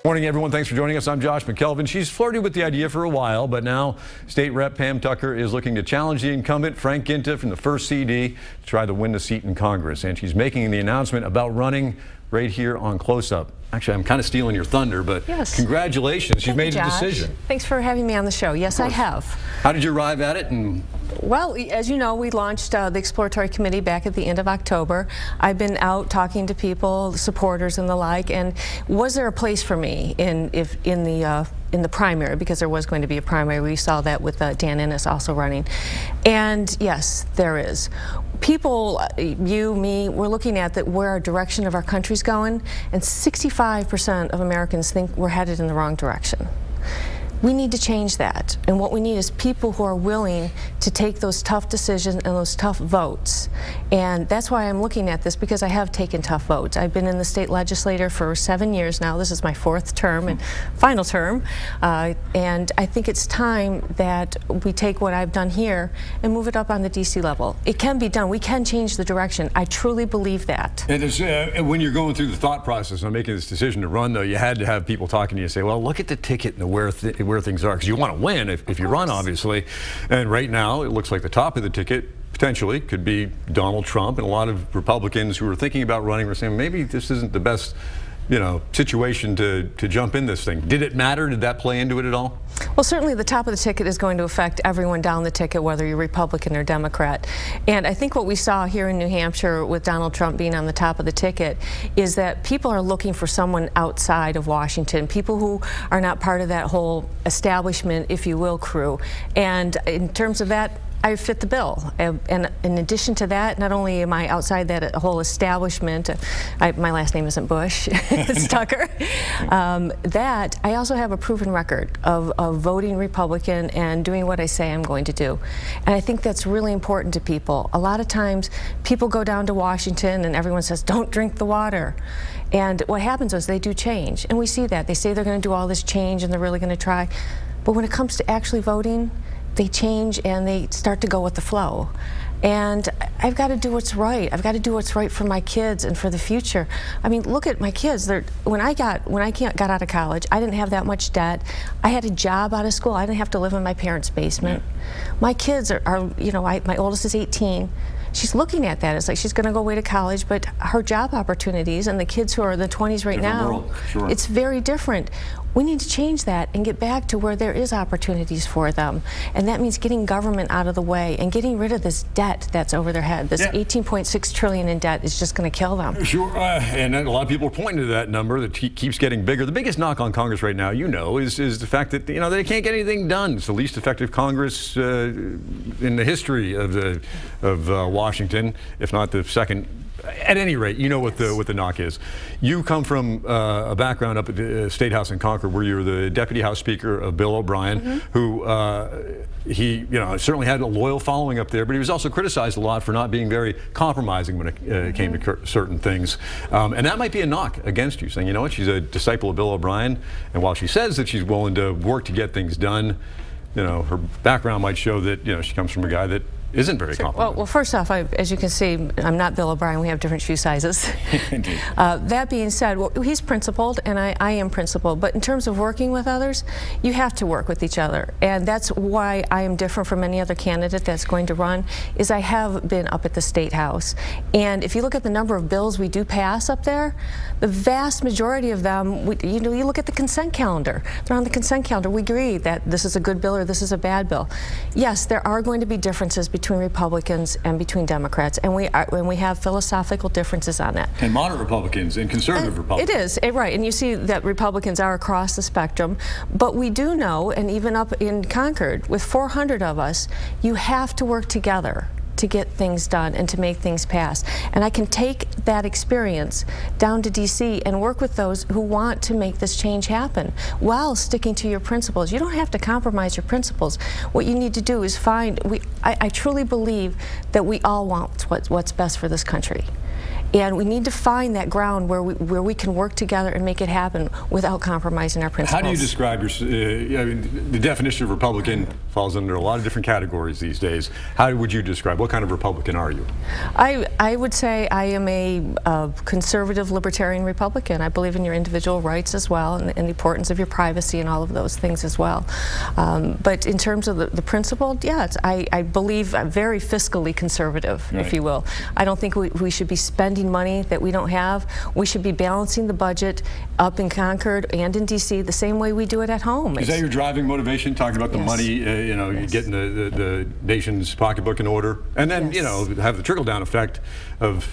Morning, everyone. Thanks for joining us. I'm Josh McKelvin. She's flirted with the idea for a while, but now State Rep Pam Tucker is looking to challenge the incumbent Frank Ginta from the 1st CD to try to win the seat in Congress. And she's making the announcement about running right here on Close Up. Actually, I'm kind of stealing your thunder, but yes. Congratulations. You've made a decision. Thanks for having me on the show. Yes, I have. How did you arrive at it? Well, as you know, we launched the Exploratory Committee back at the end of October. I've been out talking to people, supporters and the like, and was there a place for me in the primary, because there was going to be a primary. We saw that with Dan Innes also running. And yes, there is. People, you, me, we're looking at where our direction of our country's going, and 65% of Americans think we're headed in the wrong direction. We need to change that, and what we need is people who are willing to take those tough decisions and those tough votes. And that's why I'm looking at this, because I have taken tough votes. I've been in the state legislature for 7 years now. This is my 4th term and final term, and I think it's time that we take what I've done here and move it up on the DC level. It can be done. We can change the direction. I truly believe that. And when you're going through the thought process on making this decision to run, though, you had to have people talking to you and say, well, look at the ticket and where things are, because you want to win if you run, obviously. And right now, it looks like the top of the ticket potentially could be Donald Trump, and a lot of Republicans who are thinking about running were saying maybe this isn't the best, situation to jump in this thing. Did it matter? Did that play into it at all? Well, certainly the top of the ticket is going to affect everyone down the ticket, whether you're Republican or Democrat. And I think what we saw here in New Hampshire with Donald Trump being on the top of the ticket is that people are looking for someone outside of Washington, people who are not part of that whole establishment, if you will, crew. And in terms of that, I fit the bill. And in addition to that, not only am I outside that whole establishment, my last name isn't Bush, it's Tucker, that I also have a proven record of voting Republican and doing what I say I'm going to do. And I think that's really important to people. A lot of times people go down to Washington and everyone says, don't drink the water. And what happens is they do change. And we see that. They say they're going to do all this change and they're really going to try. But when it comes to actually voting, they change and they start to go with the flow. And I've got to do what's right. I've got to do what's right for my kids and for the future. I mean, look at my kids. When I got out of college, I didn't have that much debt. I had a job out of school. I didn't have to live in my parents' basement. My kids are my oldest is 18. She's looking at that. It's like she's going to go away to college, but her job opportunities and the kids who are in the 20s right now, sure. It's very different. We need to change that and get back to where there is opportunities for them. And that means getting government out of the way and getting rid of this debt that's over their head. This $18.6 trillion in debt is just going to kill them. Sure, and a lot of people are pointing to that number that keeps getting bigger. The biggest knock on Congress right now, is the fact that they can't get anything done. It's the least effective Congress in the history of Washington, if not the second. At any rate, you know what the knock is. You come from a background up at the State House in Concord, where you're the Deputy House Speaker of Bill O'Brien, who he certainly had a loyal following up there, but he was also criticized a lot for not being very compromising when it came to certain things. And that might be a knock against you, saying, you know what, she's a disciple of Bill O'Brien, and while she says that she's willing to work to get things done, her background might show that she comes from a guy that isn't very complicated. Well, first off, as you can see, I'm not Bill O'Brien. We have different shoe sizes. Indeed. That being said, he's principled, and I am principled. But in terms of working with others, you have to work with each other. And that's why I am different from any other candidate that's going to run, is I have been up at the State House. And if you look at the number of bills we do pass up there, the vast majority of them, you look at the consent calendar. They're on the consent calendar. We agree that this is a good bill or this is a bad bill. Yes, there are going to be differences between Republicans and between Democrats, and we have philosophical differences on that. And moderate Republicans and conservative Republicans. It is, right, and you see that Republicans are across the spectrum, but we do know, and even up in Concord, with 400 of us, you have to work together to get things done and to make things pass. And I can take that experience down to DC and work with those who want to make this change happen while sticking to your principles. You don't have to compromise your principles. What you need to do is I truly believe that we all want what's best for this country. And we need to find that ground where we can work together and make it happen without compromising our principles. How do you describe your, I mean, the definition of Republican falls under a lot of different categories these days. How would you describe, what kind of Republican are you? I would say I am a conservative libertarian Republican. I believe in your individual rights as well, and the importance of your privacy and all of those things as well. But in terms of the principle, yeah, I believe I'm very fiscally conservative, right, if you will. I don't think we should be spending money that we don't have. We should be balancing the budget up in Concord and in D.C. the same way we do it at home. Is that your driving motivation, talking about the Yes. money, Yes. getting the nation's pocketbook in order, and then, Yes. have the trickle-down effect of,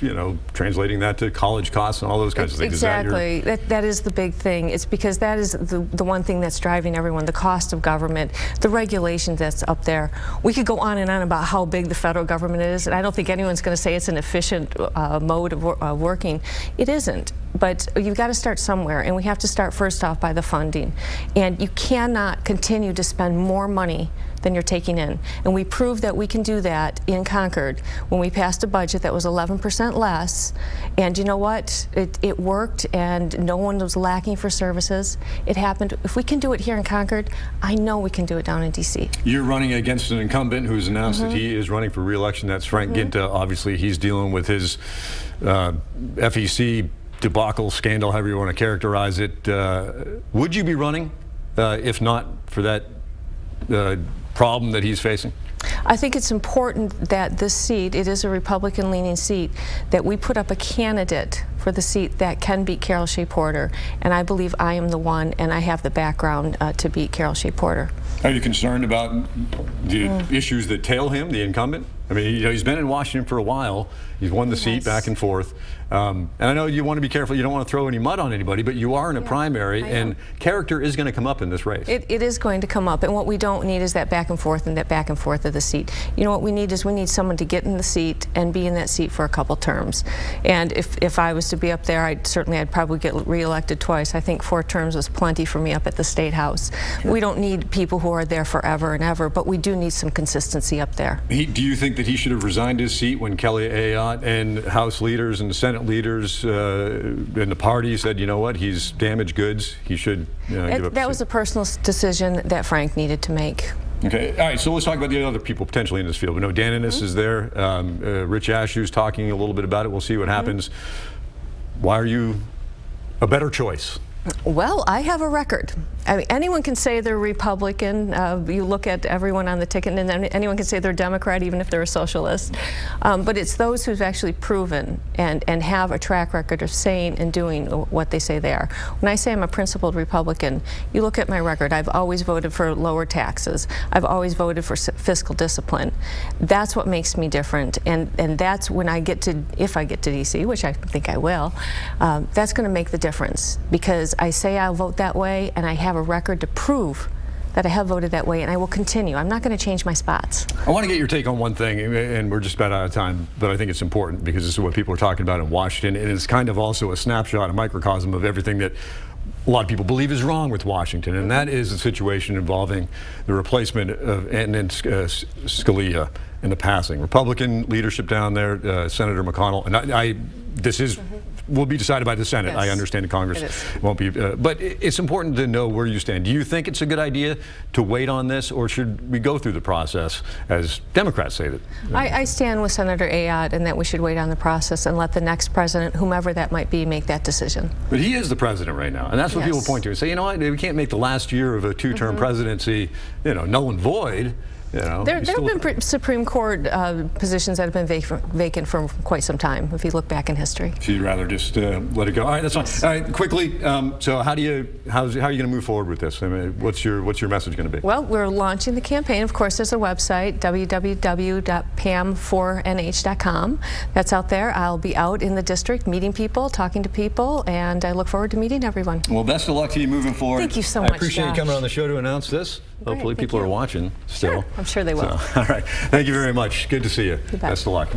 translating that to college costs and all those kinds of things? Exactly. That is the big thing. It's because that is the one thing that's driving everyone, the cost of government, the regulations that's up there. We could go on and on about how big the federal government is, and I don't think anyone's going to say it's an efficient mode of working. It isn't. But you've got to start somewhere, and we have to start first off by the funding. And you cannot continue to spend more money than you're taking in. And we proved that we can do that in Concord when we passed a budget that was 11% less. And you know what? It worked, and no one was lacking for services. It happened. If we can do it here in Concord, I know we can do it down in D.C. You're running against an incumbent who's announced that he is running for re-election. That's Frank Ginta. Obviously, he's dealing with his FEC debacle, scandal, however you want to characterize it. Would you be running if not for that problem that he's facing? I think it's important that this seat, it is a Republican-leaning seat, that we put up a candidate for the seat that can beat Carol Shea Porter, and I believe I am the one, and I have the background to beat Carol Shea Porter. Are you concerned about the issues that tail him, the incumbent? I mean, he's been in Washington for a while. He's won the seat back and forth. And I know you want to be careful. You don't want to throw any mud on anybody, but you are in a primary, and character is going to come up in this race. It is going to come up, and what we don't need is that back and forth of the seat. You know what we need is we need someone to get in the seat and be in that seat for a couple terms. And if I was to be up there, I'd probably get reelected twice. I think 4 terms was plenty for me up at the State House. Sure. We don't need people who are there forever and ever, but we do need some consistency up there. Do you think that he should have resigned his seat when Kelly Ayotte and House leaders and Senate leaders in the party said, you know what, he's damaged goods, he should give up That was a personal decision that Frank needed to make. Okay, all right, so let's talk about the other people potentially in this field. We know Dan Innes is there. Rich Ashew's talking a little bit about it. We'll see what happens. Why are you a better choice? Well, I have a record. I mean, anyone can say they're Republican. You look at everyone on the ticket, and then anyone can say they're Democrat, even if they're a socialist. But it's those who've actually proven and have a track record of saying and doing what they say they are. When I say I'm a principled Republican, you look at my record. I've always voted for lower taxes. I've always voted for fiscal discipline. That's what makes me different, and that's when if I get to D.C., which I think I will, that's going to make the difference, because I say I'll vote that way, and I have a record to prove that I have voted that way, and I will continue. I'm not going to change my spots. I want to get your take on one thing, and we're just about out of time, but I think it's important because this is what people are talking about in Washington, and it's kind of also a snapshot, a microcosm of everything that a lot of people believe is wrong with Washington, and that is a situation involving the replacement of Antonin Scalia and the passing. Republican leadership down there, Senator McConnell, and this is will be decided by the Senate. Yes. I understand Congress won't be, but it's important to know where you stand. Do you think it's a good idea to wait on this, or should we go through the process, as Democrats say that? I stand with Senator Ayotte, and that we should wait on the process and let the next president, whomever that might be, make that decision. But he is the president right now, and that's what people point to and say, you know what, we can't make the last year of a 2-term presidency, null and void. There have been Supreme Court positions that have been vacant for quite some time, if you look back in history. So you'd rather just let it go. All right, that's fine. All right, quickly. So how are you going to move forward with this? I mean, what's your message going to be? Well, we're launching the campaign. Of course, there's a website, www.pam4nh.com. That's out there. I'll be out in the district, meeting people, talking to people, and I look forward to meeting everyone. Well, best of luck to you moving forward. Thank you so much, I appreciate you coming on the show to announce this. Great, hopefully people are watching still. Sure, I'm sure they will. So, all right. Thank you very much. Good to see you. You bet. Best of luck.